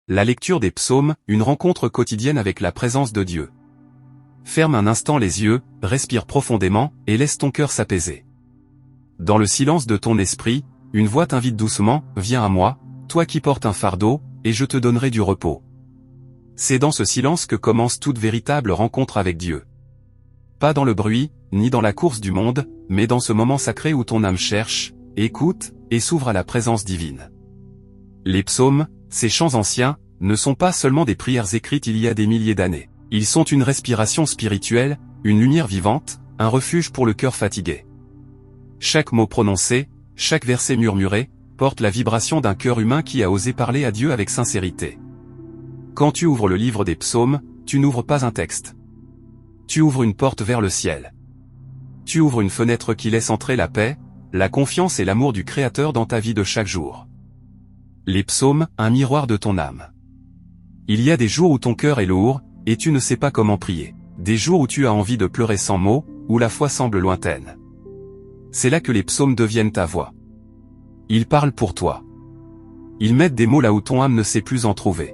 La lecture des psaumes, une rencontre quotidienne avec la présence de Dieu. Ferme un instant les yeux, respire profondément, et laisse ton cœur s'apaiser. Dans le silence de ton esprit, une voix t'invite doucement, viens à moi, toi qui portes un fardeau, et je te donnerai du repos. C'est dans ce silence que commence toute véritable rencontre avec Dieu. Pas dans le bruit, ni dans la course du monde, mais dans ce moment sacré où ton âme cherche, écoute, et s'ouvre à la présence divine. Les psaumes, ces chants anciens, ne sont pas seulement des prières écrites il y a des milliers d'années. Ils sont une respiration spirituelle, une lumière vivante, un refuge pour le cœur fatigué. Chaque mot prononcé, chaque verset murmuré, porte la vibration d'un cœur humain qui a osé parler à Dieu avec sincérité. Quand tu ouvres le livre des psaumes, tu n'ouvres pas un texte. Tu ouvres une porte vers le ciel. Tu ouvres une fenêtre qui laisse entrer la paix, la confiance et l'amour du Créateur dans ta vie de chaque jour. Les psaumes, un miroir de ton âme. Il y a des jours où ton cœur est lourd, et tu ne sais pas comment prier. Des jours où tu as envie de pleurer sans mots, où la foi semble lointaine. C'est là que les psaumes deviennent ta voix. Ils parlent pour toi. Ils mettent des mots là où ton âme ne sait plus en trouver.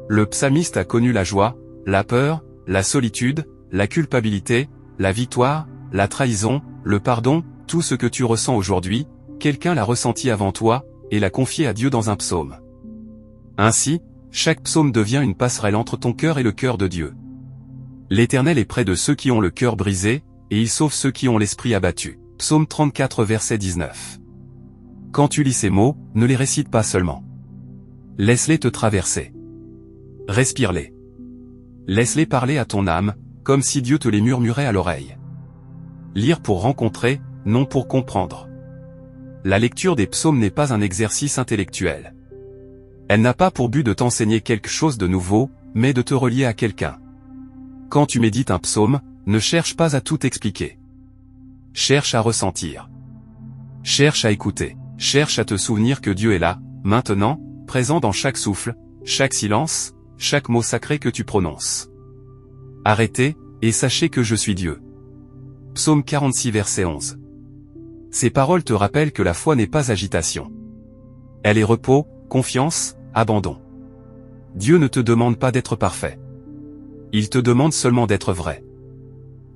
Le psalmiste a connu la joie, la peur, la solitude, la culpabilité, la victoire, la trahison, le pardon, tout ce que tu ressens aujourd'hui, quelqu'un l'a ressenti avant toi, et l'a confié à Dieu dans un psaume. Ainsi, chaque psaume devient une passerelle entre ton cœur et le cœur de Dieu. L'Éternel est près de ceux qui ont le cœur brisé, et il sauve ceux qui ont l'esprit abattu. Psaume 34 verset 19. Quand tu lis ces mots, ne les récite pas seulement. Laisse-les te traverser. Respire-les. Laisse-les parler à ton âme, comme si Dieu te les murmurait à l'oreille. Lire pour rencontrer, non pour comprendre. La lecture des psaumes n'est pas un exercice intellectuel. Elle n'a pas pour but de t'enseigner quelque chose de nouveau, mais de te relier à quelqu'un. Quand tu médites un psaume, ne cherche pas à tout expliquer. Cherche à ressentir. Cherche à écouter. Cherche à te souvenir que Dieu est là, maintenant, présent dans chaque souffle, chaque silence, chaque mot sacré que tu prononces. Arrêtez, et sachez que je suis Dieu. Psaume 46 verset 11. Ces paroles te rappellent que la foi n'est pas agitation. Elle est repos, confiance, abandon. Dieu ne te demande pas d'être parfait. Il te demande seulement d'être vrai.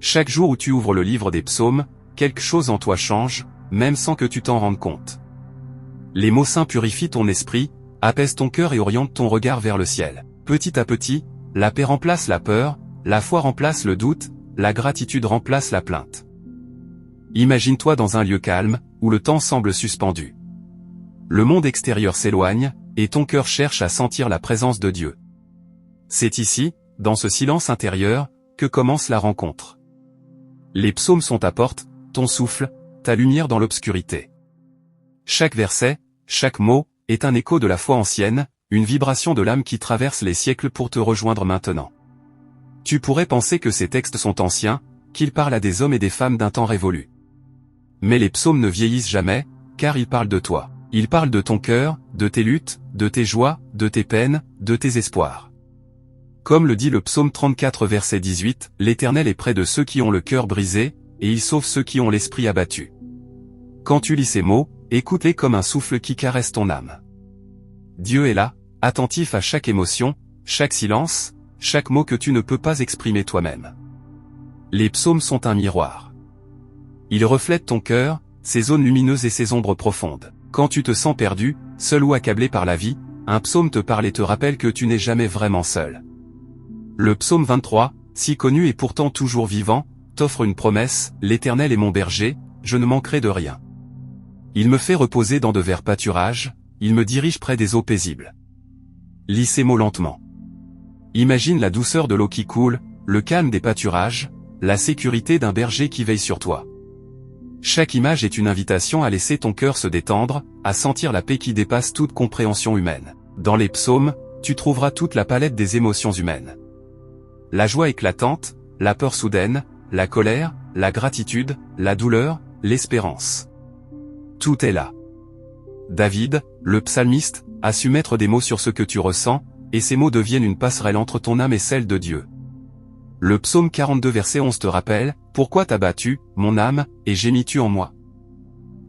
Chaque jour où tu ouvres le livre des psaumes, quelque chose en toi change, même sans que tu t'en rendes compte. Les mots saints purifient ton esprit, apaisent ton cœur et orientent ton regard vers le ciel. Petit à petit, la paix remplace la peur, la foi remplace le doute, la gratitude remplace la plainte. Imagine-toi dans un lieu calme, où le temps semble suspendu. Le monde extérieur s'éloigne, et ton cœur cherche à sentir la présence de Dieu. C'est ici, dans ce silence intérieur, que commence la rencontre. Les psaumes sont ta porte, ton souffle, ta lumière dans l'obscurité. Chaque verset, chaque mot, est un écho de la foi ancienne, une vibration de l'âme qui traverse les siècles pour te rejoindre maintenant. Tu pourrais penser que ces textes sont anciens, qu'ils parlent à des hommes et des femmes d'un temps révolu. Mais les psaumes ne vieillissent jamais, car ils parlent de toi. Ils parlent de ton cœur, de tes luttes, de tes joies, de tes peines, de tes espoirs. Comme le dit le psaume 34 verset 18, l'Éternel est près de ceux qui ont le cœur brisé, et il sauve ceux qui ont l'esprit abattu. Quand tu lis ces mots, écoute-les comme un souffle qui caresse ton âme. Dieu est là, attentif à chaque émotion, chaque silence, chaque mot que tu ne peux pas exprimer toi-même. Les psaumes sont un miroir. Ils reflètent ton cœur, ses zones lumineuses et ses ombres profondes. Quand tu te sens perdu, seul ou accablé par la vie, un psaume te parle et te rappelle que tu n'es jamais vraiment seul. Le psaume 23, si connu et pourtant toujours vivant, t'offre une promesse, l'Éternel est mon berger, je ne manquerai de rien. Il me fait reposer dans de verts pâturages, il me dirige près des eaux paisibles. Lis ces mots lentement. Imagine la douceur de l'eau qui coule, le calme des pâturages, la sécurité d'un berger qui veille sur toi. Chaque image est une invitation à laisser ton cœur se détendre, à sentir la paix qui dépasse toute compréhension humaine. Dans les psaumes, tu trouveras toute la palette des émotions humaines. La joie éclatante, la peur soudaine, la colère, la gratitude, la douleur, l'espérance. Tout est là. David, le psalmiste, a su mettre des mots sur ce que tu ressens, et ces mots deviennent une passerelle entre ton âme et celle de Dieu. Le psaume 42 verset 11 te rappelle, « Pourquoi t'as battu, mon âme, et gémis-tu en moi ?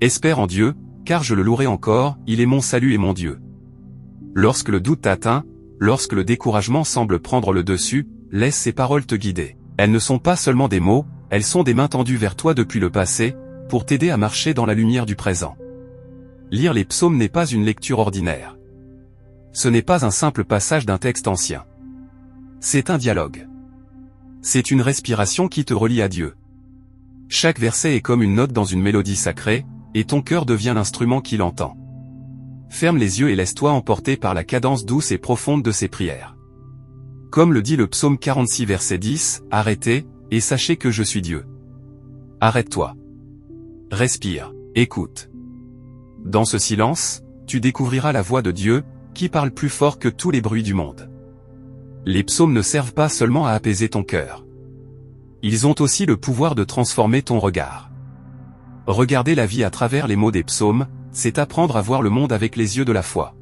Espère en Dieu, car je le louerai encore, il est mon salut et mon Dieu. » Lorsque le doute t'atteint, lorsque le découragement semble prendre le dessus, laisse ces paroles te guider. Elles ne sont pas seulement des mots, elles sont des mains tendues vers toi depuis le passé, pour t'aider à marcher dans la lumière du présent. Lire les psaumes n'est pas une lecture ordinaire. Ce n'est pas un simple passage d'un texte ancien. C'est un dialogue. C'est une respiration qui te relie à Dieu. Chaque verset est comme une note dans une mélodie sacrée, et ton cœur devient l'instrument qui l'entend. Ferme les yeux et laisse-toi emporter par la cadence douce et profonde de ces prières. Comme le dit le psaume 46 verset 10, « Arrêtez, et sachez que je suis Dieu. » Arrête-toi. Respire, écoute. Dans ce silence, tu découvriras la voix de Dieu, qui parle plus fort que tous les bruits du monde. Les psaumes ne servent pas seulement à apaiser ton cœur. Ils ont aussi le pouvoir de transformer ton regard. Regarder la vie à travers les mots des psaumes, c'est apprendre à voir le monde avec les yeux de la foi.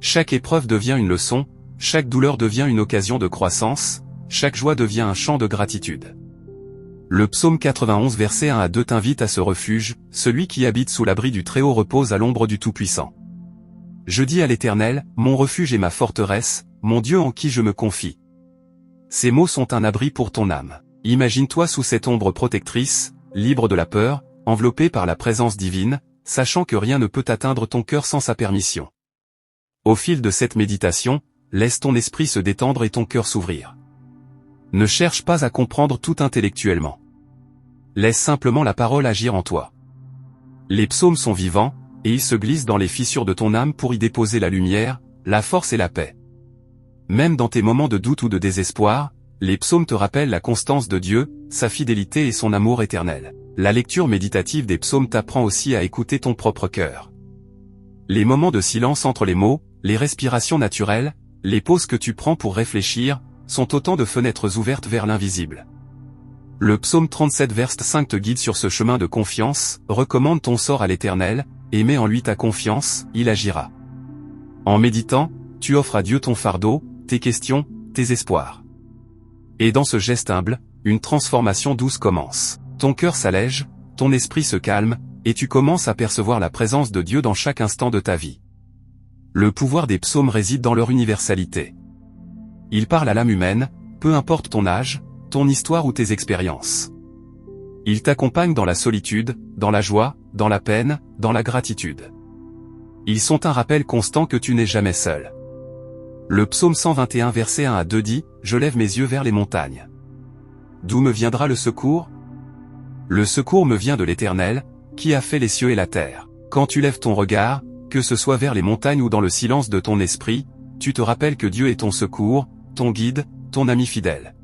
Chaque épreuve devient une leçon, chaque douleur devient une occasion de croissance, chaque joie devient un chant de gratitude. Le psaume 91 verset 1 à 2 t'invite à ce refuge, celui qui habite sous l'abri du Très-Haut repose à l'ombre du Tout-Puissant. Je dis à l'Éternel, mon refuge et ma forteresse, mon Dieu en qui je me confie. Ces mots sont un abri pour ton âme. Imagine-toi sous cette ombre protectrice, libre de la peur, enveloppé par la présence divine, sachant que rien ne peut atteindre ton cœur sans sa permission. Au fil de cette méditation, laisse ton esprit se détendre et ton cœur s'ouvrir. Ne cherche pas à comprendre tout intellectuellement. Laisse simplement la parole agir en toi. Les psaumes sont vivants, et ils se glissent dans les fissures de ton âme pour y déposer la lumière, la force et la paix. Même dans tes moments de doute ou de désespoir, les psaumes te rappellent la constance de Dieu, sa fidélité et son amour éternel. La lecture méditative des psaumes t'apprend aussi à écouter ton propre cœur. Les moments de silence entre les mots, les respirations naturelles, les pauses que tu prends pour réfléchir, sont autant de fenêtres ouvertes vers l'invisible. Le psaume 37 verset 5 te guide sur ce chemin de confiance, recommande ton sort à l'Éternel, et mets en lui ta confiance, il agira. En méditant, tu offres à Dieu ton fardeau, tes questions, tes espoirs. Et dans ce geste humble, une transformation douce commence. Ton cœur s'allège, ton esprit se calme, et tu commences à percevoir la présence de Dieu dans chaque instant de ta vie. Le pouvoir des psaumes réside dans leur universalité. Ils parlent à l'âme humaine, peu importe ton âge, ton histoire ou tes expériences. Ils t'accompagnent dans la solitude, dans la joie, dans la peine, dans la gratitude. Ils sont un rappel constant que tu n'es jamais seul. Le psaume 121 verset 1 à 2 dit, « Je lève mes yeux vers les montagnes. D'où me viendra le secours ? Le secours me vient de l'Éternel, qui a fait les cieux et la terre. » Quand tu lèves ton regard, que ce soit vers les montagnes ou dans le silence de ton esprit, tu te rappelles que Dieu est ton secours, ton guide, ton ami fidèle.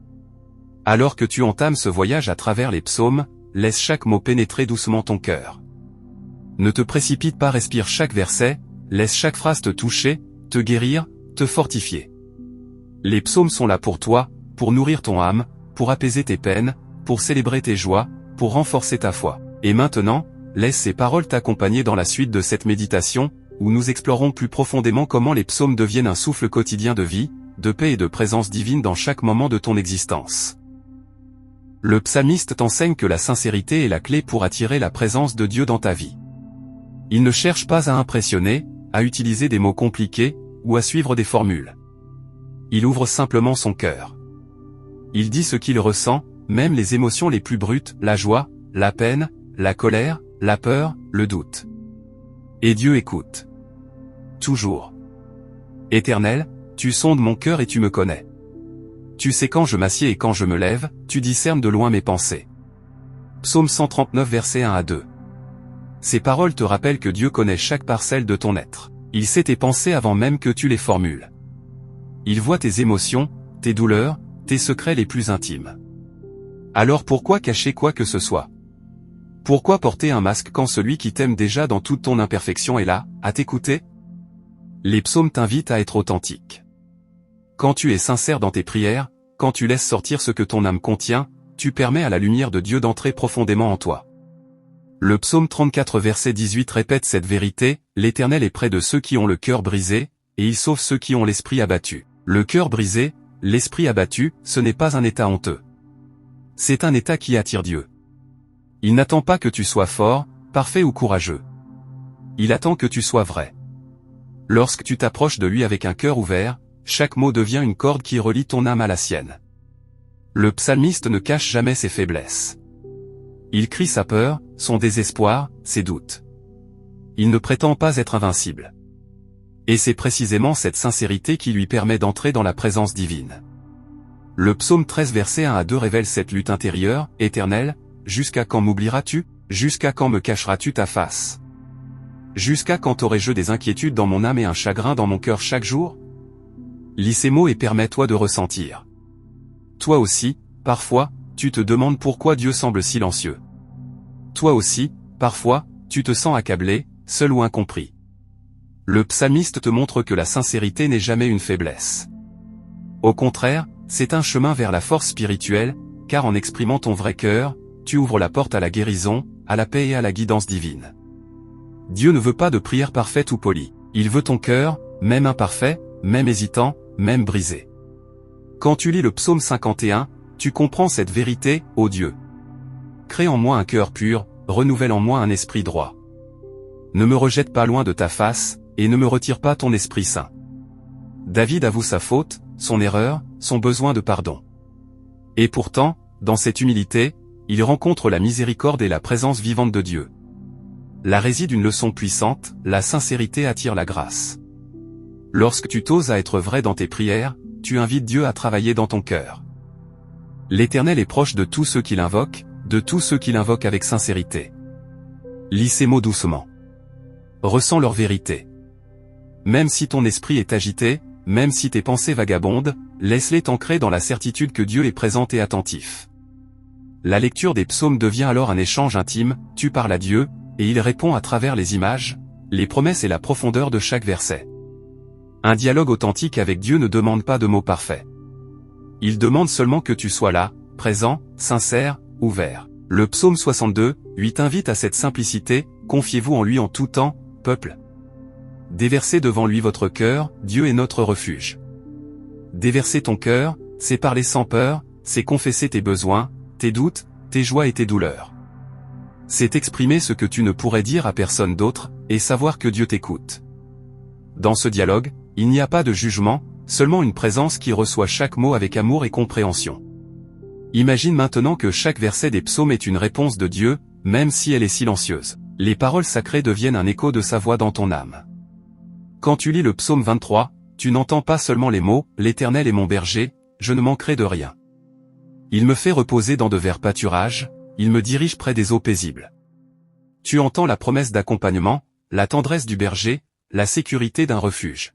Alors que tu entames ce voyage à travers les psaumes, laisse chaque mot pénétrer doucement ton cœur. Ne te précipite pas, respire chaque verset, laisse chaque phrase te toucher, te guérir, te fortifier. Les psaumes sont là pour toi, pour nourrir ton âme, pour apaiser tes peines, pour célébrer tes joies, pour renforcer ta foi. Et maintenant, laisse ces paroles t'accompagner dans la suite de cette méditation, où nous explorons plus profondément comment les psaumes deviennent un souffle quotidien de vie, de paix et de présence divine dans chaque moment de ton existence. Le psalmiste t'enseigne que la sincérité est la clé pour attirer la présence de Dieu dans ta vie. Il ne cherche pas à impressionner, à utiliser des mots compliqués, ou à suivre des formules. Il ouvre simplement son cœur. Il dit ce qu'il ressent, même les émotions les plus brutes, la joie, la peine, la colère, la peur, le doute. Et Dieu écoute. Toujours. Éternel, tu sondes mon cœur et tu me connais. Tu sais quand je m'assieds et quand je me lève, tu discernes de loin mes pensées. Psaume 139 versets 1 à 2. Ces paroles te rappellent que Dieu connaît chaque parcelle de ton être. Il sait tes pensées avant même que tu les formules. Il voit tes émotions, tes douleurs, tes secrets les plus intimes. Alors pourquoi cacher quoi que ce soit ? Pourquoi porter un masque quand celui qui t'aime déjà dans toute ton imperfection est là, à t'écouter ? Les psaumes t'invitent à être authentique. Quand tu es sincère dans tes prières, quand tu laisses sortir ce que ton âme contient, tu permets à la lumière de Dieu d'entrer profondément en toi. Le psaume 34 verset 18 répète cette vérité, « L'Éternel est près de ceux qui ont le cœur brisé, et il sauve ceux qui ont l'esprit abattu. » Le cœur brisé, l'esprit abattu, ce n'est pas un état honteux. C'est un état qui attire Dieu. Il n'attend pas que tu sois fort, parfait ou courageux. Il attend que tu sois vrai. Lorsque tu t'approches de lui avec un cœur ouvert, chaque mot devient une corde qui relie ton âme à la sienne. Le psalmiste ne cache jamais ses faiblesses. Il crie sa peur, son désespoir, ses doutes. Il ne prétend pas être invincible. Et c'est précisément cette sincérité qui lui permet d'entrer dans la présence divine. Le psaume 13 verset 1 à 2 révèle cette lutte intérieure, éternelle, jusqu'à quand m'oublieras-tu, jusqu'à quand me cacheras-tu ta face? Jusqu'à quand aurai-je des inquiétudes dans mon âme et un chagrin dans mon cœur chaque jour? Lis ces mots et permets-toi de ressentir. Toi aussi, parfois, tu te demandes pourquoi Dieu semble silencieux. Toi aussi, parfois, tu te sens accablé, seul ou incompris. Le psalmiste te montre que la sincérité n'est jamais une faiblesse. Au contraire, c'est un chemin vers la force spirituelle, car en exprimant ton vrai cœur, tu ouvres la porte à la guérison, à la paix et à la guidance divine. Dieu ne veut pas de prière parfaite ou polie. Il veut ton cœur, même imparfait, même hésitant, même brisé. Quand tu lis le psaume 51, tu comprends cette vérité, ô Dieu. Crée en moi un cœur pur, renouvelle en moi un esprit droit. Ne me rejette pas loin de ta face, et ne me retire pas ton Esprit Saint. David avoue sa faute, son erreur, son besoin de pardon. Et pourtant, dans cette humilité, il rencontre la miséricorde et la présence vivante de Dieu. Là réside une leçon puissante, la sincérité attire la grâce. Lorsque tu t'oses à être vrai dans tes prières, tu invites Dieu à travailler dans ton cœur. L'Éternel est proche de tous ceux qui l'invoquent, de tous ceux qui l'invoquent avec sincérité. Lis ces mots doucement. Ressens leur vérité. Même si ton esprit est agité, même si tes pensées vagabondent, laisse-les t'ancrer dans la certitude que Dieu est présent et attentif. La lecture des psaumes devient alors un échange intime, tu parles à Dieu, et il répond à travers les images, les promesses et la profondeur de chaque verset. Un dialogue authentique avec Dieu ne demande pas de mots parfaits. Il demande seulement que tu sois là, présent, sincère, ouvert. Le psaume 62, 8 invite à cette simplicité, confiez-vous en lui en tout temps, peuple. Déversez devant lui votre cœur, Dieu est notre refuge. Déverser ton cœur, c'est parler sans peur, c'est confesser tes besoins, tes doutes, tes joies et tes douleurs. C'est exprimer ce que tu ne pourrais dire à personne d'autre, et savoir que Dieu t'écoute. Dans ce dialogue, il n'y a pas de jugement, seulement une présence qui reçoit chaque mot avec amour et compréhension. Imagine maintenant que chaque verset des psaumes est une réponse de Dieu, même si elle est silencieuse. Les paroles sacrées deviennent un écho de sa voix dans ton âme. Quand tu lis le psaume 23, tu n'entends pas seulement les mots « L'Éternel est mon berger, je ne manquerai de rien. Il me fait reposer dans de verts pâturages, il me dirige près des eaux paisibles. » Tu entends la promesse d'accompagnement, la tendresse du berger, la sécurité d'un refuge.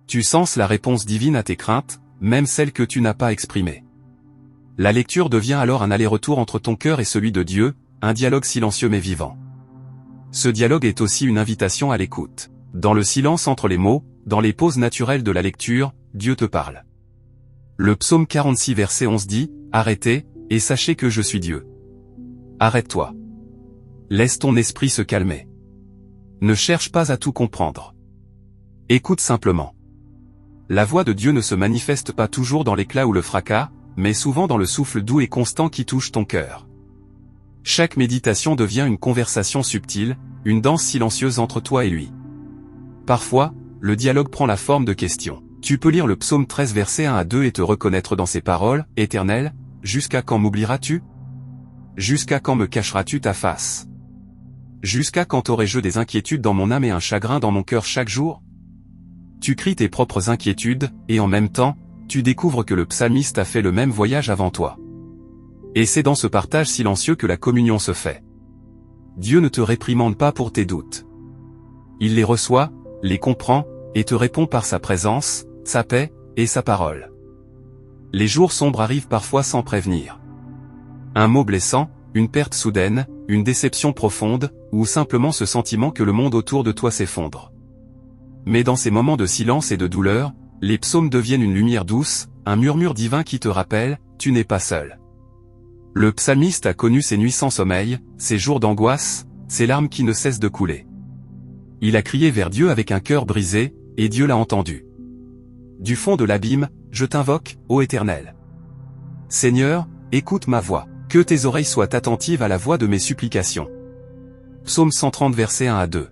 Tu sens la réponse divine à tes craintes, même celles que tu n'as pas exprimées. La lecture devient alors un aller-retour entre ton cœur et celui de Dieu, un dialogue silencieux mais vivant. Ce dialogue est aussi une invitation à l'écoute. Dans le silence entre les mots, dans les pauses naturelles de la lecture, Dieu te parle. Le psaume 46 verset 11 dit, « Arrêtez, et sachez que je suis Dieu. » Arrête-toi. Laisse ton esprit se calmer. Ne cherche pas à tout comprendre. Écoute simplement. La voix de Dieu ne se manifeste pas toujours dans l'éclat ou le fracas, mais souvent dans le souffle doux et constant qui touche ton cœur. Chaque méditation devient une conversation subtile, une danse silencieuse entre toi et lui. Parfois, le dialogue prend la forme de questions. Tu peux lire le psaume 13 verset 1 à 2 et te reconnaître dans ces paroles, « Éternel, jusqu'à quand m'oublieras-tu? Jusqu'à quand me cacheras-tu ta face? Jusqu'à quand aurai-je des inquiétudes dans mon âme et un chagrin dans mon cœur chaque jour ?» Tu cries tes propres inquiétudes, et en même temps, tu découvres que le psalmiste a fait le même voyage avant toi. Et c'est dans ce partage silencieux que la communion se fait. Dieu ne te réprimande pas pour tes doutes. Il les reçoit, les comprend, et te répond par sa présence, sa paix, et sa parole. Les jours sombres arrivent parfois sans prévenir. Un mot blessant, une perte soudaine, une déception profonde, ou simplement ce sentiment que le monde autour de toi s'effondre. Mais dans ces moments de silence et de douleur, les psaumes deviennent une lumière douce, un murmure divin qui te rappelle, tu n'es pas seul. Le psalmiste a connu ces nuits sans sommeil, ces jours d'angoisse, ces larmes qui ne cessent de couler. Il a crié vers Dieu avec un cœur brisé, et Dieu l'a entendu. Du fond de l'abîme, je t'invoque, ô Éternel. Seigneur, écoute ma voix, que tes oreilles soient attentives à la voix de mes supplications. Psaume 130 versets 1 à 2.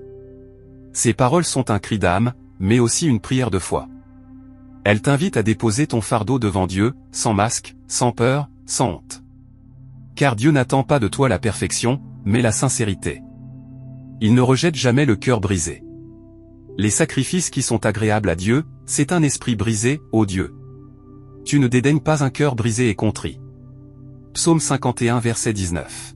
Ces paroles sont un cri d'âme, mais aussi une prière de foi. Elle t'invite à déposer ton fardeau devant Dieu, sans masque, sans peur, sans honte. Car Dieu n'attend pas de toi la perfection, mais la sincérité. Il ne rejette jamais le cœur brisé. Les sacrifices qui sont agréables à Dieu, c'est un esprit brisé, ô Dieu. Tu ne dédaignes pas un cœur brisé et contrit. Psaume 51 verset 19.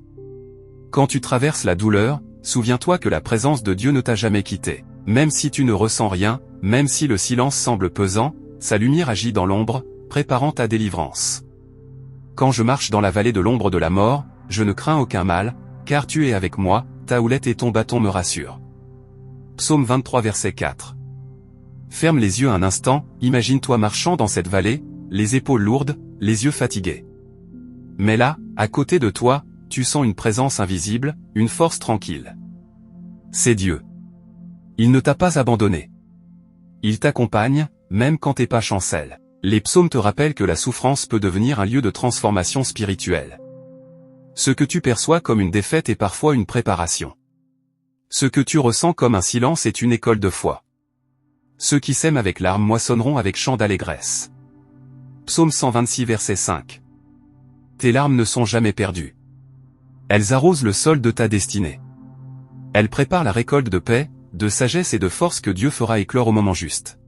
Quand tu traverses la douleur, souviens-toi que la présence de Dieu ne t'a jamais quitté. Même si tu ne ressens rien, même si le silence semble pesant, sa lumière agit dans l'ombre, préparant ta délivrance. Quand je marche dans la vallée de l'ombre de la mort, je ne crains aucun mal, car tu es avec moi, ta houlette et ton bâton me rassurent. Psaume 23 verset 4. Ferme les yeux un instant, imagine-toi marchant dans cette vallée, les épaules lourdes, les yeux fatigués. Mais là, à côté de toi, tu sens une présence invisible, une force tranquille. C'est Dieu. Il ne t'a pas abandonné. Il t'accompagne, même quand t'es pas chancelle. Les psaumes te rappellent que la souffrance peut devenir un lieu de transformation spirituelle. Ce que tu perçois comme une défaite est parfois une préparation. Ce que tu ressens comme un silence est une école de foi. Ceux qui sèment avec larmes moissonneront avec chant d'allégresse. Psaume 126 verset 5. Tes larmes ne sont jamais perdues. Elles arrosent le sol de ta destinée. Elles préparent la récolte de paix, de sagesse et de force que Dieu fera éclore au moment juste.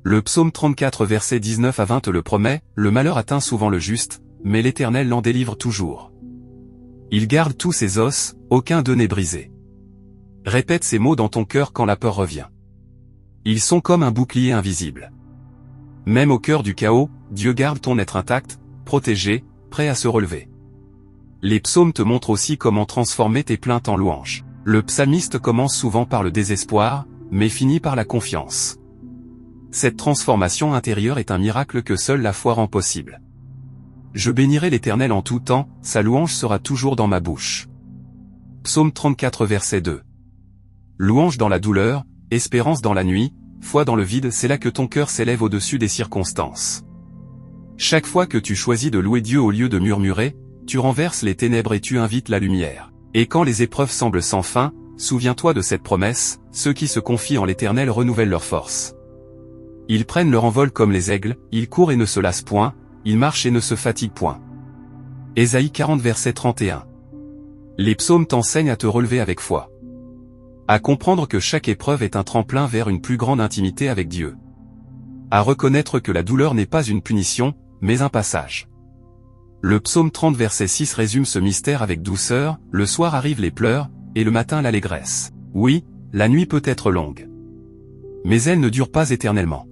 Le psaume 34 verset 19 à 20 te le promet, le malheur atteint souvent le juste, mais l'Éternel l'en délivre toujours. Il garde tous ses os, aucun d'eux n'est brisé. Répète ces mots dans ton cœur quand la peur revient. Ils sont comme un bouclier invisible. Même au cœur du chaos, Dieu garde ton être intact, protégé, prêt à se relever. Les psaumes te montrent aussi comment transformer tes plaintes en louanges. Le psalmiste commence souvent par le désespoir, mais finit par la confiance. Cette transformation intérieure est un miracle que seule la foi rend possible. Je bénirai l'Éternel en tout temps, sa louange sera toujours dans ma bouche. Psaume 34 verset 2. Louange dans la douleur, espérance dans la nuit, foi dans le vide, c'est là que ton cœur s'élève au-dessus des circonstances. Chaque fois que tu choisis de louer Dieu au lieu de murmurer, tu renverses les ténèbres et tu invites la lumière. Et quand les épreuves semblent sans fin, souviens-toi de cette promesse, ceux qui se confient en l'Éternel renouvellent leur force. Ils prennent leur envol comme les aigles, ils courent et ne se lassent point, ils marchent et ne se fatiguent point. Ésaïe 40 verset 31. Les psaumes t'enseignent à te relever avec foi. À comprendre que chaque épreuve est un tremplin vers une plus grande intimité avec Dieu. À reconnaître que la douleur n'est pas une punition, mais un passage. Le psaume 30 verset 6 résume ce mystère avec douceur, le soir arrivent les pleurs, et le matin l'allégresse. Oui, la nuit peut être longue. Mais elle ne dure pas éternellement.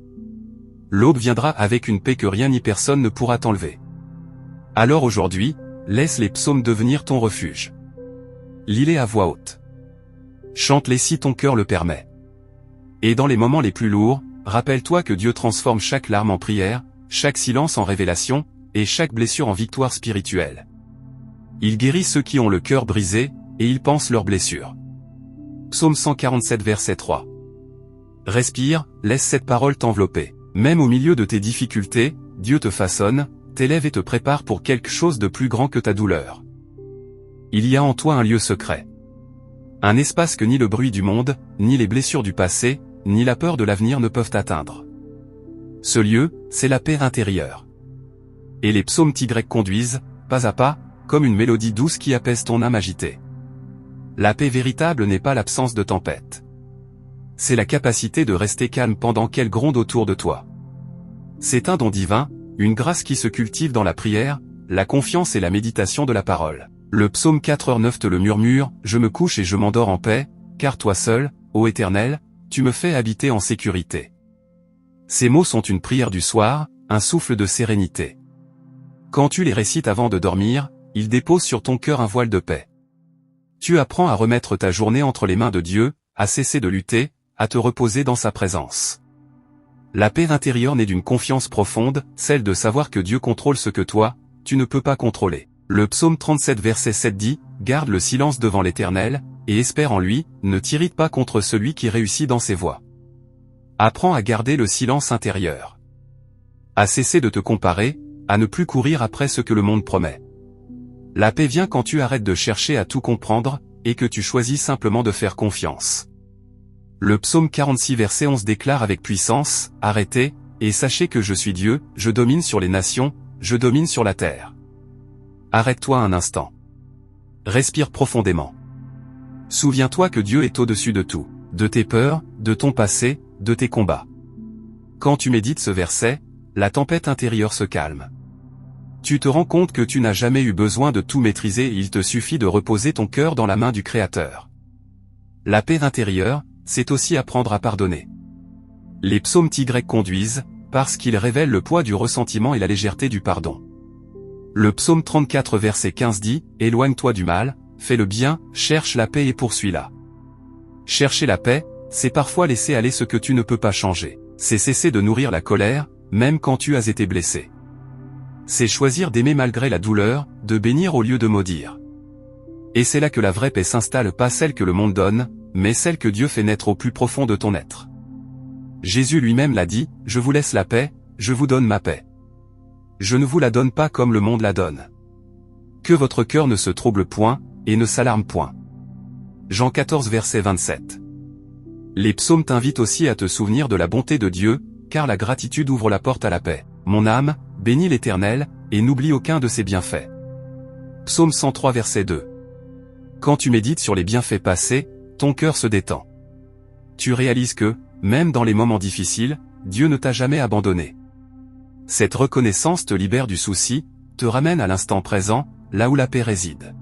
L'aube viendra avec une paix que rien ni personne ne pourra t'enlever. Alors aujourd'hui, laisse les psaumes devenir ton refuge. Lis-les à voix haute. Chante-les si ton cœur le permet. Et dans les moments les plus lourds, rappelle-toi que Dieu transforme chaque larme en prière, chaque silence en révélation, et chaque blessure en victoire spirituelle. Il guérit ceux qui ont le cœur brisé, et il pense leurs blessures. Psaume 147 verset 3. Respire, laisse cette parole t'envelopper. Même au milieu de tes difficultés, Dieu te façonne, t'élève et te prépare pour quelque chose de plus grand que ta douleur. Il y a en toi un lieu secret. Un espace que ni le bruit du monde, ni les blessures du passé, ni la peur de l'avenir ne peuvent atteindre. Ce lieu, c'est la paix intérieure. Et les psaumes t'y conduisent, pas à pas, comme une mélodie douce qui apaise ton âme agitée. La paix véritable n'est pas l'absence de tempête. C'est la capacité de rester calme pendant qu'elle gronde autour de toi. C'est un don divin, une grâce qui se cultive dans la prière, la confiance et la méditation de la parole. Le psaume 4h9 te le murmure, je me couche et je m'endors en paix, car toi seul, ô Éternel, tu me fais habiter en sécurité. Ces mots sont une prière du soir, un souffle de sérénité. Quand tu les récites avant de dormir, ils déposent sur ton cœur un voile de paix. Tu apprends à remettre ta journée entre les mains de Dieu, à cesser de lutter, à te reposer dans sa présence. La paix intérieure naît d'une confiance profonde, celle de savoir que Dieu contrôle ce que toi, tu ne peux pas contrôler. Le psaume 37 verset 7 dit, « Garde le silence devant l'Éternel, et espère en lui, ne t'irrite pas contre celui qui réussit dans ses voies. » Apprends à garder le silence intérieur. À cesser de te comparer, à ne plus courir après ce que le monde promet. La paix vient quand tu arrêtes de chercher à tout comprendre, et que tu choisis simplement de faire confiance. Le psaume 46 verset 11 déclare avec puissance, « Arrêtez, et sachez que je suis Dieu, je domine sur les nations, je domine sur la terre. » Arrête-toi un instant. Respire profondément. Souviens-toi que Dieu est au-dessus de tout, de tes peurs, de ton passé, de tes combats. Quand tu médites ce verset, la tempête intérieure se calme. Tu te rends compte que tu n'as jamais eu besoin de tout maîtriser et il te suffit de reposer ton cœur dans la main du Créateur. La paix intérieure, c'est aussi apprendre à pardonner. Les psaumes Y conduisent, parce qu'ils révèlent le poids du ressentiment et la légèreté du pardon. Le psaume 34 verset 15 dit, « Éloigne-toi du mal, fais le bien, cherche la paix et poursuis-la. » Chercher la paix, c'est parfois laisser aller ce que tu ne peux pas changer. C'est cesser de nourrir la colère, même quand tu as été blessé. C'est choisir d'aimer malgré la douleur, de bénir au lieu de maudire. Et c'est là que la vraie paix s'installe, pas celle que le monde donne, mais celle que Dieu fait naître au plus profond de ton être. Jésus lui-même l'a dit, « Je vous laisse la paix, je vous donne ma paix. Je ne vous la donne pas comme le monde la donne. Que votre cœur ne se trouble point, et ne s'alarme point. » Jean 14 verset 27. Les psaumes t'invitent aussi à te souvenir de la bonté de Dieu, car la gratitude ouvre la porte à la paix. Mon âme, bénis l'Éternel, et n'oublie aucun de ses bienfaits. Psaume 103 verset 2. Quand tu médites sur les bienfaits passés, ton cœur se détend. Tu réalises que, même dans les moments difficiles, Dieu ne t'a jamais abandonné. Cette reconnaissance te libère du souci, te ramène à l'instant présent, là où la paix réside.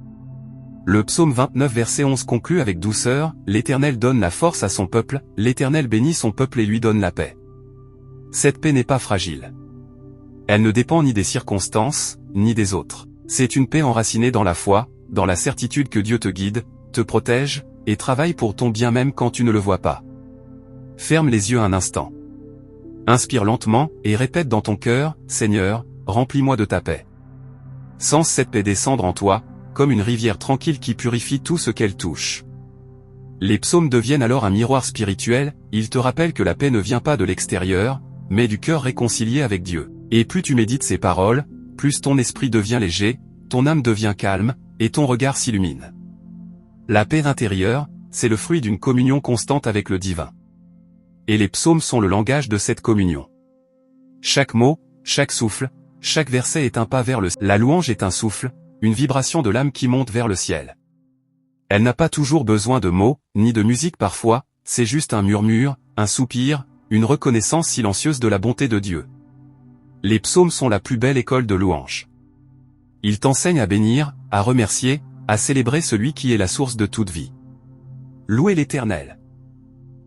Le psaume 29 verset 11 conclut avec douceur, « L'Éternel donne la force à son peuple, l'Éternel bénit son peuple et lui donne la paix. » Cette paix n'est pas fragile. Elle ne dépend ni des circonstances, ni des autres. C'est une paix enracinée dans la foi, dans la certitude que Dieu te guide, te protège, et travaille pour ton bien même quand tu ne le vois pas. Ferme les yeux un instant. Inspire lentement, et répète dans ton cœur, « Seigneur, remplis-moi de ta paix. » Sens cette paix descendre en toi, comme une rivière tranquille qui purifie tout ce qu'elle touche. Les psaumes deviennent alors un miroir spirituel, ils te rappellent que la paix ne vient pas de l'extérieur, mais du cœur réconcilié avec Dieu. Et plus tu médites ces paroles, plus ton esprit devient léger, ton âme devient calme, et ton regard s'illumine. La paix intérieure, c'est le fruit d'une communion constante avec le divin. Et les psaumes sont le langage de cette communion. Chaque mot, chaque souffle, chaque verset est un pas vers le ciel. La louange est un souffle, une vibration de l'âme qui monte vers le ciel. Elle n'a pas toujours besoin de mots, ni de musique parfois, c'est juste un murmure, un soupir, une reconnaissance silencieuse de la bonté de Dieu. Les psaumes sont la plus belle école de louange. Ils t'enseignent à bénir, à remercier, à célébrer celui qui est la source de toute vie. Louez l'Éternel.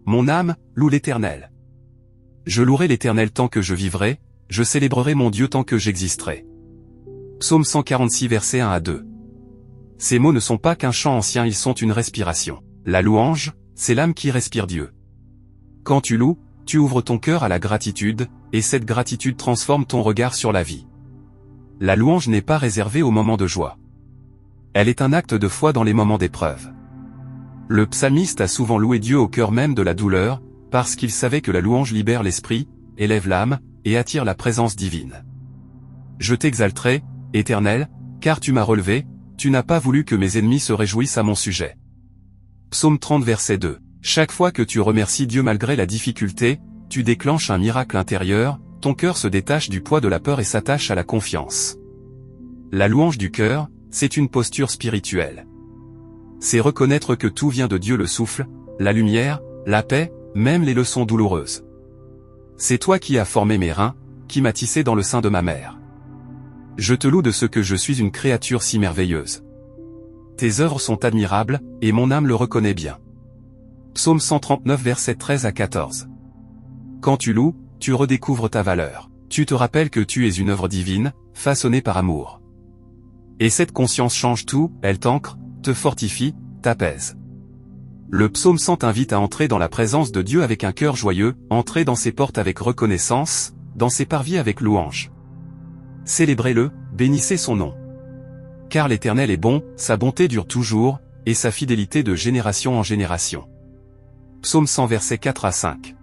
Mon âme, loue l'Éternel. Je louerai l'Éternel tant que je vivrai, je célébrerai mon Dieu tant que j'existerai. Psaume 146 versets 1 à 2. Ces mots ne sont pas qu'un chant ancien, ils sont une respiration. La louange, c'est l'âme qui respire Dieu. Quand tu loues, tu ouvres ton cœur à la gratitude, et cette gratitude transforme ton regard sur la vie. La louange n'est pas réservée aux moments de joie. Elle est un acte de foi dans les moments d'épreuve. Le psalmiste a souvent loué Dieu au cœur même de la douleur, parce qu'il savait que la louange libère l'esprit, élève l'âme, et attire la présence divine. Je t'exalterai, Éternel, car tu m'as relevé, tu n'as pas voulu que mes ennemis se réjouissent à mon sujet. Psaume 30 verset 2. Chaque fois que tu remercies Dieu malgré la difficulté, tu déclenches un miracle intérieur, ton cœur se détache du poids de la peur et s'attache à la confiance. La louange du cœur, c'est une posture spirituelle. C'est reconnaître que tout vient de Dieu, le souffle, la lumière, la paix, même les leçons douloureuses. C'est toi qui as formé mes reins, qui m'as tissé dans le sein de ma mère. Je te loue de ce que je suis une créature si merveilleuse. Tes œuvres sont admirables, et mon âme le reconnaît bien. Psaume 139 versets 13 à 14. Quand tu loues, tu redécouvres ta valeur. Tu te rappelles que tu es une œuvre divine, façonnée par amour. Et cette conscience change tout, elle t'ancre, te fortifie, t'apaise. Le psaume 100 t'invite à entrer dans la présence de Dieu avec un cœur joyeux, entrer dans ses portes avec reconnaissance, dans ses parvis avec louange. Célébrez-le, bénissez son nom. Car l'Éternel est bon, sa bonté dure toujours, et sa fidélité de génération en génération. Psaume 100 versets 4 à 5.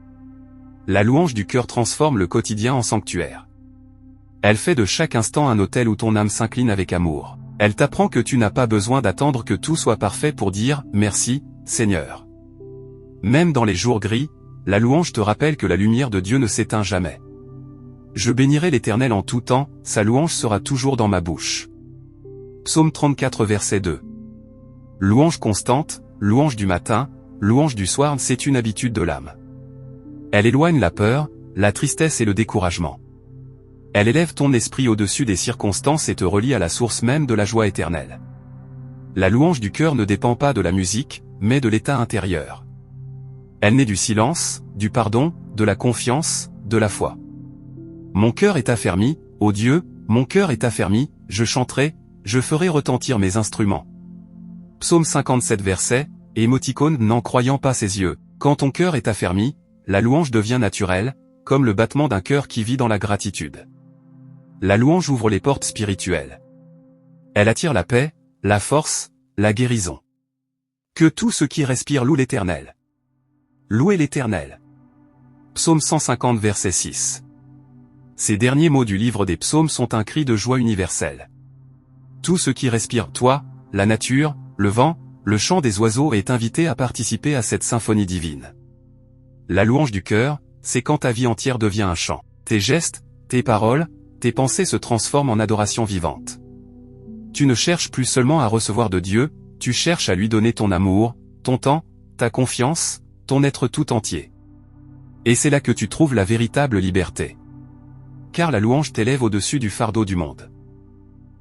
La louange du cœur transforme le quotidien en sanctuaire. Elle fait de chaque instant un autel où ton âme s'incline avec amour. Elle t'apprend que tu n'as pas besoin d'attendre que tout soit parfait pour dire « Merci, Seigneur ». Même dans les jours gris, la louange te rappelle que la lumière de Dieu ne s'éteint jamais. Je bénirai l'Éternel en tout temps, sa louange sera toujours dans ma bouche. Psaume 34 verset 2. Louange constante, louange du matin, louange du soir, c'est une habitude de l'âme. Elle éloigne la peur, la tristesse et le découragement. Elle élève ton esprit au-dessus des circonstances et te relie à la source même de la joie éternelle. La louange du cœur ne dépend pas de la musique, mais de l'état intérieur. Elle naît du silence, du pardon, de la confiance, de la foi. Mon cœur est affermi, ô Dieu, mon cœur est affermi, je chanterai, je ferai retentir mes instruments. Psaume 57 verset, émoticône n'en croyant pas ses yeux. Quand ton cœur est affermi, la louange devient naturelle, comme le battement d'un cœur qui vit dans la gratitude. La louange ouvre les portes spirituelles. Elle attire la paix, la force, la guérison. Que tout ce qui respire loue l'Éternel. Louez l'Éternel. Psaume 150 verset 6. Ces derniers mots du livre des psaumes sont un cri de joie universel. Tout ce qui respire, toi, la nature, le vent, le chant des oiseaux est invité à participer à cette symphonie divine. La louange du cœur, c'est quand ta vie entière devient un chant. Tes gestes, tes paroles, tes pensées se transforment en adoration vivante. Tu ne cherches plus seulement à recevoir de Dieu, tu cherches à lui donner ton amour, ton temps, ta confiance, ton être tout entier. Et c'est là que tu trouves la véritable liberté. Car la louange t'élève au-dessus du fardeau du monde.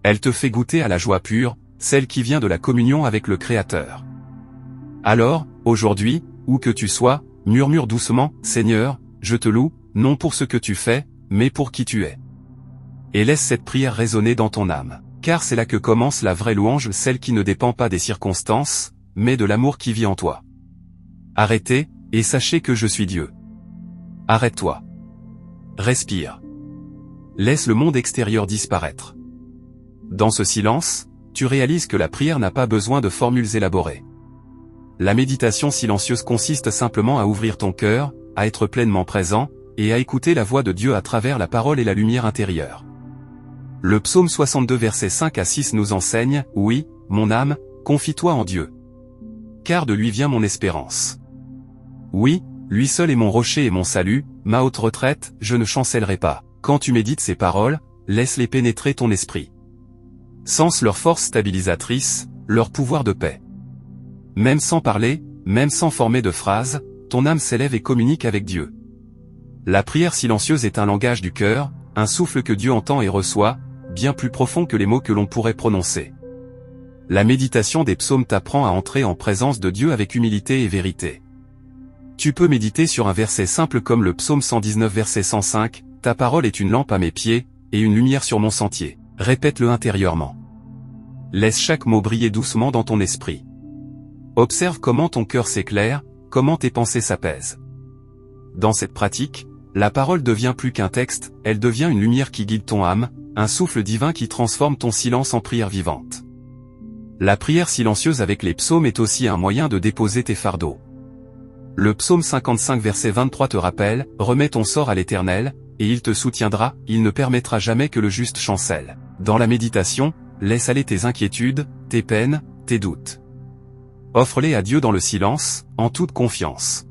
Elle te fait goûter à la joie pure, celle qui vient de la communion avec le Créateur. Alors, aujourd'hui, où que tu sois, murmure doucement, Seigneur, je te loue, non pour ce que tu fais, mais pour qui tu es. Et laisse cette prière résonner dans ton âme, car c'est là que commence la vraie louange, celle qui ne dépend pas des circonstances, mais de l'amour qui vit en toi. Arrêtez, et sachez que je suis Dieu. Arrête-toi. Respire. Laisse le monde extérieur disparaître. Dans ce silence, tu réalises que la prière n'a pas besoin de formules élaborées. La méditation silencieuse consiste simplement à ouvrir ton cœur, à être pleinement présent, et à écouter la voix de Dieu à travers la parole et la lumière intérieure. Le psaume 62 versets 5 à 6 nous enseigne, « Oui, mon âme, confie-toi en Dieu. Car de lui vient mon espérance. Oui, lui seul est mon rocher et mon salut, ma haute retraite, je ne chancellerai pas. » Quand tu médites ces paroles, laisse-les pénétrer ton esprit. Sens leur force stabilisatrice, leur pouvoir de paix. Même sans parler, même sans former de phrases, ton âme s'élève et communique avec Dieu. La prière silencieuse est un langage du cœur, un souffle que Dieu entend et reçoit, bien plus profond que les mots que l'on pourrait prononcer. La méditation des psaumes t'apprend à entrer en présence de Dieu avec humilité et vérité. Tu peux méditer sur un verset simple comme le psaume 119 verset 105, « Ta parole est une lampe à mes pieds, et une lumière sur mon sentier ». Répète-le intérieurement. Laisse chaque mot briller doucement dans ton esprit. Observe comment ton cœur s'éclaire, comment tes pensées s'apaisent. Dans cette pratique, la parole devient plus qu'un texte, elle devient une lumière qui guide ton âme, un souffle divin qui transforme ton silence en prière vivante. La prière silencieuse avec les psaumes est aussi un moyen de déposer tes fardeaux. Le psaume 55 verset 23 te rappelle, « Remets ton sort à l'Éternel, et il te soutiendra, il ne permettra jamais que le juste chancelle. » Dans la méditation, laisse aller tes inquiétudes, tes peines, tes doutes. Offre-les à Dieu dans le silence, en toute confiance.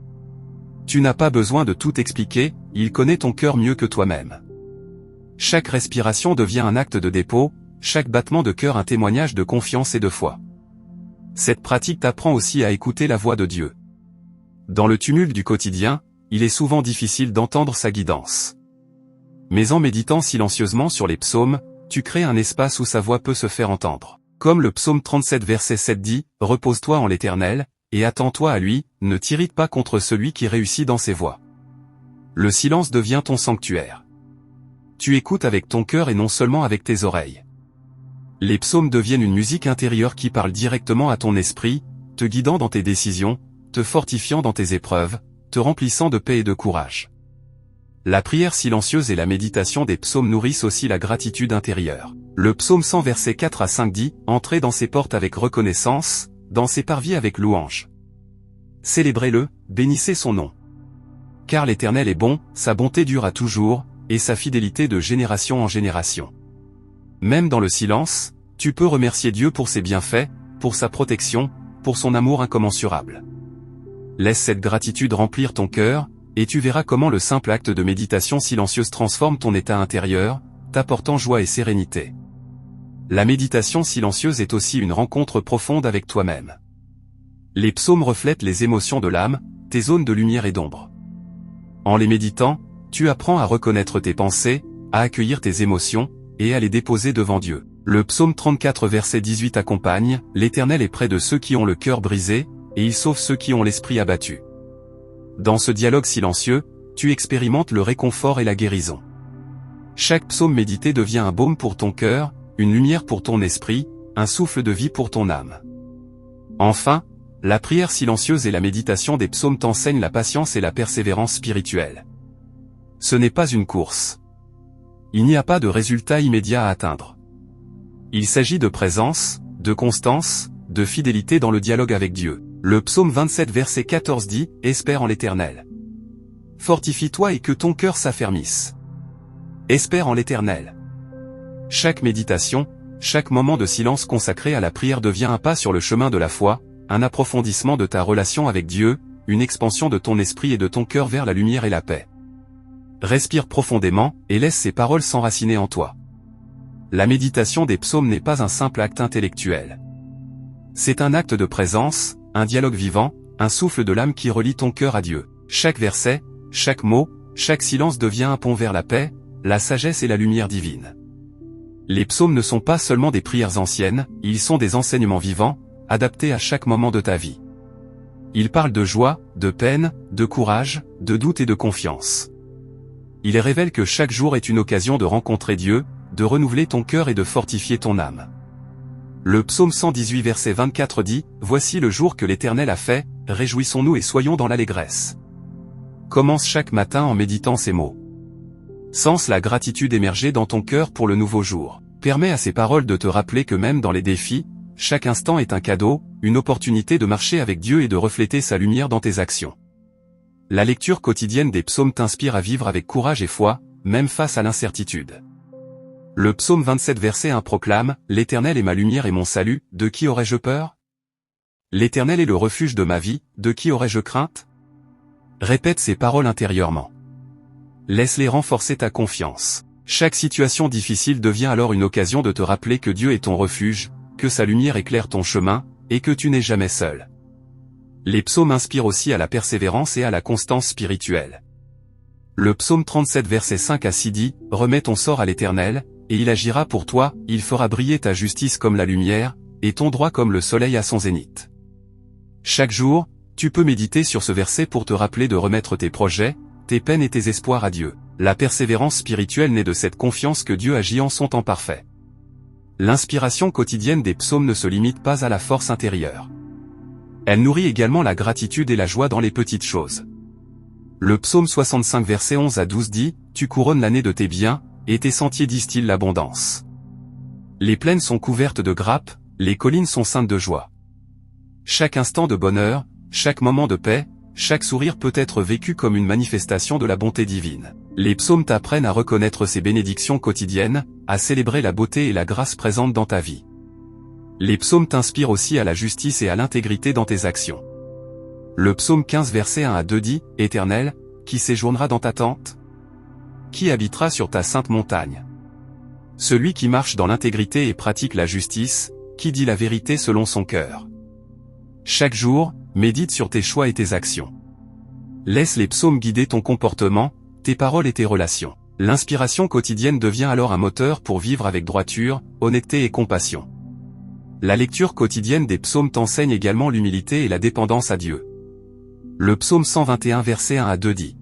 Tu n'as pas besoin de tout expliquer, il connaît ton cœur mieux que toi-même. Chaque respiration devient un acte de dépôt, chaque battement de cœur un témoignage de confiance et de foi. Cette pratique t'apprend aussi à écouter la voix de Dieu. Dans le tumulte du quotidien, il est souvent difficile d'entendre sa guidance. Mais en méditant silencieusement sur les psaumes, tu crées un espace où sa voix peut se faire entendre. Comme le psaume 37 verset 7 dit, « Repose-toi en l'Éternel, et attends-toi à lui, ne t'irrite pas contre celui qui réussit dans ses voies. » Le silence devient ton sanctuaire. Tu écoutes avec ton cœur et non seulement avec tes oreilles. Les psaumes deviennent une musique intérieure qui parle directement à ton esprit, te guidant dans tes décisions, te fortifiant dans tes épreuves, te remplissant de paix et de courage. La prière silencieuse et la méditation des psaumes nourrissent aussi la gratitude intérieure. Le psaume 100 versets 4 à 5 dit, « Entrez dans ses portes avec reconnaissance, dans ses parvis avec louange. Célébrez-le, bénissez son nom. Car l'Éternel est bon, sa bonté dure à toujours, et sa fidélité de génération en génération. » Même dans le silence, tu peux remercier Dieu pour ses bienfaits, pour sa protection, pour son amour incommensurable. laisse cette gratitude remplir ton cœur, et tu verras comment le simple acte de méditation silencieuse transforme ton état intérieur, t'apportant joie et sérénité. La méditation silencieuse est aussi une rencontre profonde avec toi-même. Les psaumes reflètent les émotions de l'âme, tes zones de lumière et d'ombre. En les méditant, tu apprends à reconnaître tes pensées, à accueillir tes émotions, et à les déposer devant Dieu. Le psaume 34 verset 18 accompagne, « L'Éternel est près de ceux qui ont le cœur brisé, et il sauve ceux qui ont l'esprit abattu. » Dans ce dialogue silencieux, tu expérimentes le réconfort et la guérison. Chaque psaume médité devient un baume pour ton cœur, une lumière pour ton esprit, un souffle de vie pour ton âme. Enfin, la prière silencieuse et la méditation des psaumes t'enseignent la patience et la persévérance spirituelle. Ce n'est pas une course. Il n'y a pas de résultat immédiat à atteindre. Il s'agit de présence, de constance, de fidélité dans le dialogue avec Dieu. Le psaume 27 verset 14 dit « Espère en l'Éternel. Fortifie-toi et que ton cœur s'affermisse. Espère en l'Éternel. » Chaque méditation, chaque moment de silence consacré à la prière devient un pas sur le chemin de la foi, un approfondissement de ta relation avec Dieu, une expansion de ton esprit et de ton cœur vers la lumière et la paix. Respire profondément, et laisse ces paroles s'enraciner en toi. La méditation des psaumes n'est pas un simple acte intellectuel. C'est un acte de présence, un dialogue vivant, un souffle de l'âme qui relie ton cœur à Dieu. Chaque verset, chaque mot, chaque silence devient un pont vers la paix, la sagesse et la lumière divine. Les psaumes ne sont pas seulement des prières anciennes, ils sont des enseignements vivants, adaptés à chaque moment de ta vie. Ils parlent de joie, de peine, de courage, de doute et de confiance. Ils révèlent que chaque jour est une occasion de rencontrer Dieu, de renouveler ton cœur et de fortifier ton âme. Le psaume 118 verset 24 dit « Voici le jour que l'Éternel a fait, réjouissons-nous et soyons dans l'allégresse. » Commence chaque matin en méditant ces mots. Sens la gratitude émerger dans ton cœur pour le nouveau jour. Permets à ces paroles de te rappeler que même dans les défis, chaque instant est un cadeau, une opportunité de marcher avec Dieu et de refléter sa lumière dans tes actions. La lecture quotidienne des psaumes t'inspire à vivre avec courage et foi, même face à l'incertitude. Le psaume 27 verset 1 proclame « L'Éternel est ma lumière et mon salut, de qui aurais-je peur ? L'Éternel est le refuge de ma vie, de qui aurais-je crainte ?» Répète ces paroles intérieurement. Laisse-les renforcer ta confiance. Chaque situation difficile devient alors une occasion de te rappeler que Dieu est ton refuge, que sa lumière éclaire ton chemin, et que tu n'es jamais seul. Les psaumes inspirent aussi à la persévérance et à la constance spirituelle. Le psaume 37 verset 5 à 6 dit « Remets ton sort à l'Éternel, et il agira pour toi, il fera briller ta justice comme la lumière, et ton droit comme le soleil à son zénith. » Chaque jour, tu peux méditer sur ce verset pour te rappeler de remettre tes projets, tes peines et tes espoirs à Dieu. La persévérance spirituelle naît de cette confiance que Dieu agit en son temps parfait. L'inspiration quotidienne des psaumes ne se limite pas à la force intérieure. Elle nourrit également la gratitude et la joie dans les petites choses. Le psaume 65 verset 11 à 12 dit « Tu couronnes l'année de tes biens, et tes sentiers distillent l'abondance. Les plaines sont couvertes de grappes, les collines sont ceintes de joie. » Chaque instant de bonheur, chaque moment de paix, chaque sourire peut être vécu comme une manifestation de la bonté divine. Les psaumes t'apprennent à reconnaître ces bénédictions quotidiennes, à célébrer la beauté et la grâce présentes dans ta vie. Les psaumes t'inspirent aussi à la justice et à l'intégrité dans tes actions. Le psaume 15 verset 1 à 2 dit « Éternel, qui séjournera dans ta tente ? Qui habitera sur ta sainte montagne ? Celui qui marche dans l'intégrité et pratique la justice, qui dit la vérité selon son cœur. » Chaque jour, médite sur tes choix et tes actions. Laisse les psaumes guider ton comportement, tes paroles et tes relations. L'inspiration quotidienne devient alors un moteur pour vivre avec droiture, honnêteté et compassion. La lecture quotidienne des psaumes t'enseigne également l'humilité et la dépendance à Dieu. Le psaume 121 verset 1 à 2 dit